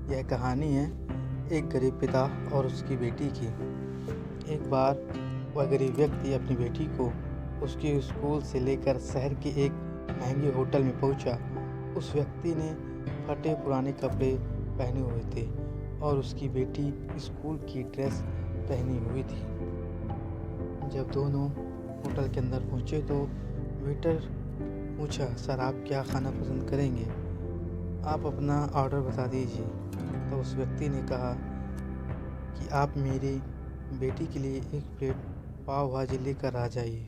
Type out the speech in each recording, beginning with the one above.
यह कहानी है एक गरीब पिता और उसकी बेटी की। एक बार वह गरीब व्यक्ति अपनी बेटी को उसके स्कूल से लेकर शहर के एक महंगे होटल में पहुंचा। उस व्यक्ति ने फटे पुराने कपड़े पहने हुए थे और उसकी बेटी स्कूल की ड्रेस पहनी हुई थी। जब दोनों होटल के अंदर पहुंचे तो वेटर पूछा, सर आप क्या खाना पसंद करेंगे? आप अपना ऑर्डर बता दीजिए। तो उस व्यक्ति ने कहा कि आप मेरी बेटी के लिए एक प्लेट पाव भाजी लेकर आ जाइए।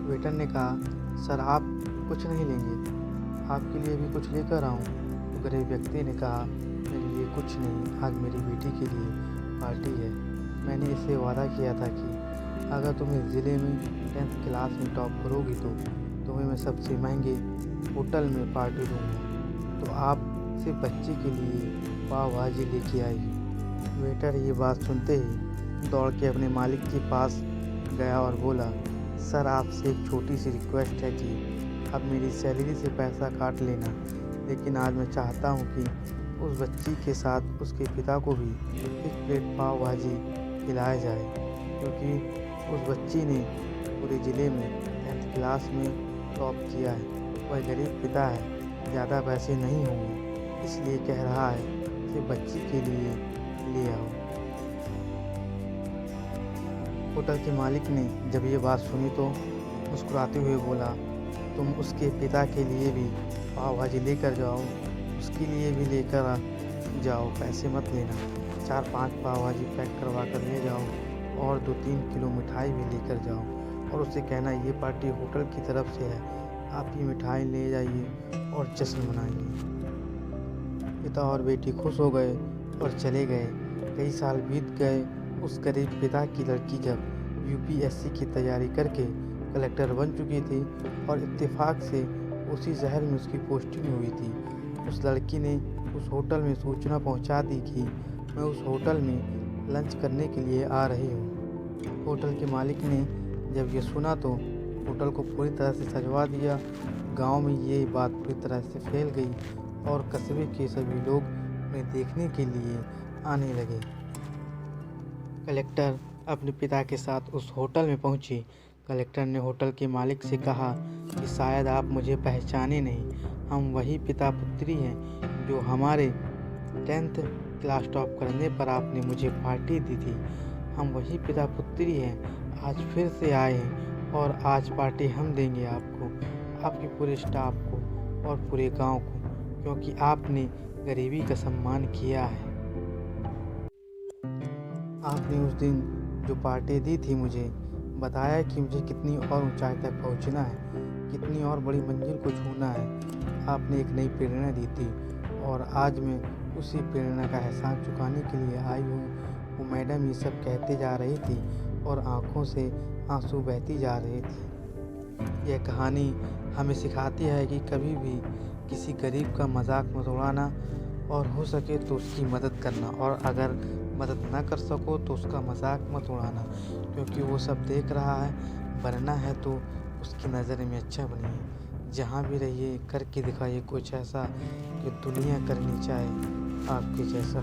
वेटर ने कहा, सर आप कुछ नहीं लेंगे, आपके लिए भी कुछ लेकर आऊं? तो गरीब व्यक्ति ने कहा, मेरे लिए कुछ नहीं, आज मेरी बेटी के लिए पार्टी है। मैंने इससे वादा किया था कि अगर तुम इस ज़िले में 10th क्लास में टॉप करोगी तो तुम्हें मैं सबसे महंगे होटल में पार्टी दूंगा। तो आप सिर्फ बच्चे के लिए पाव भाजी लेके आई। वेटर ये बात सुनते ही दौड़ के अपने मालिक के पास गया और बोला, सर आपसे एक छोटी सी रिक्वेस्ट है कि आप मेरी सैलरी से पैसा काट लेना, लेकिन आज मैं चाहता हूँ कि उस बच्ची के साथ उसके पिता को भी एक प्लेट पाव भाजी खिलाया जाए, क्योंकि उस बच्ची ने पूरे ज़िले में 10th क्लास में टॉप किया है। वह गरीब पिता है, ज़्यादा पैसे नहीं होंगे, इसलिए कह रहा है कि बच्ची के लिए ले आओ। होटल के मालिक ने जब ये बात सुनी तो मुस्कुराते हुए बोला, तुम उसके पिता के लिए भी पाव भाजी लेकर जाओ, उसके लिए भी लेकर जाओ, पैसे मत लेना। 4-5 पाव भाजी पैक करवा कर ले जाओ और 2-3 किलो मिठाई भी लेकर जाओ और उससे कहना ये पार्टी होटल की तरफ से है, आप ये मिठाई ले जाइए और जश्न मनाइए। पिता और बेटी खुश हो गए और चले गए। कई साल बीत गए। उस गरीब पिता की लड़की जब यूपीएससी की तैयारी करके कलेक्टर बन चुकी थी और इत्तेफाक से उसी शहर में उसकी पोस्टिंग हुई थी। उस लड़की ने उस होटल में सूचना पहुंचा दी कि मैं उस होटल में लंच करने के लिए आ रही हूँ। होटल के मालिक ने जब ये सुना तो होटल को पूरी तरह से सजवा दिया। गांव में ये बात पूरी तरह से फैल गई और कस्बे के सभी लोग उन्हें देखने के लिए आने लगे। कलेक्टर अपने पिता के साथ उस होटल में पहुंची। कलेक्टर ने होटल के मालिक से कहा कि शायद आप मुझे पहचाने नहीं, हम वही पिता पुत्री हैं जो हमारे 10th क्लास टॉप करने पर आपने मुझे पार्टी दी थी। हम वही पिता पुत्री हैं, आज फिर से आए हैं और आज पार्टी हम देंगे आपको, आपके पूरे स्टाफ को और पूरे गांव को, क्योंकि आपने गरीबी का सम्मान किया है। आपने उस दिन जो पार्टी दी थी मुझे बताया कि मुझे कितनी और ऊंचाई तक पहुंचना है, कितनी और बड़ी मंजिल को छूना है। आपने एक नई प्रेरणा दी थी और आज मैं उसी प्रेरणा का एहसान चुकाने के लिए आई हूँ। वो मैडम ये सब कहते जा रही थी और आंखों से आंसू बहती जा रहे थे। यह कहानी हमें सिखाती है कि कभी भी किसी गरीब का मजाक मत उड़ाना और हो सके तो उसकी मदद करना, और अगर मदद ना कर सको तो उसका मजाक मत उड़ाना, क्योंकि वो सब देख रहा है। बनना है तो उसकी नज़र में अच्छा बनिए। जहाँ भी रहिए करके दिखाइए कुछ ऐसा कि दुनिया करनी चाहे आपके जैसा।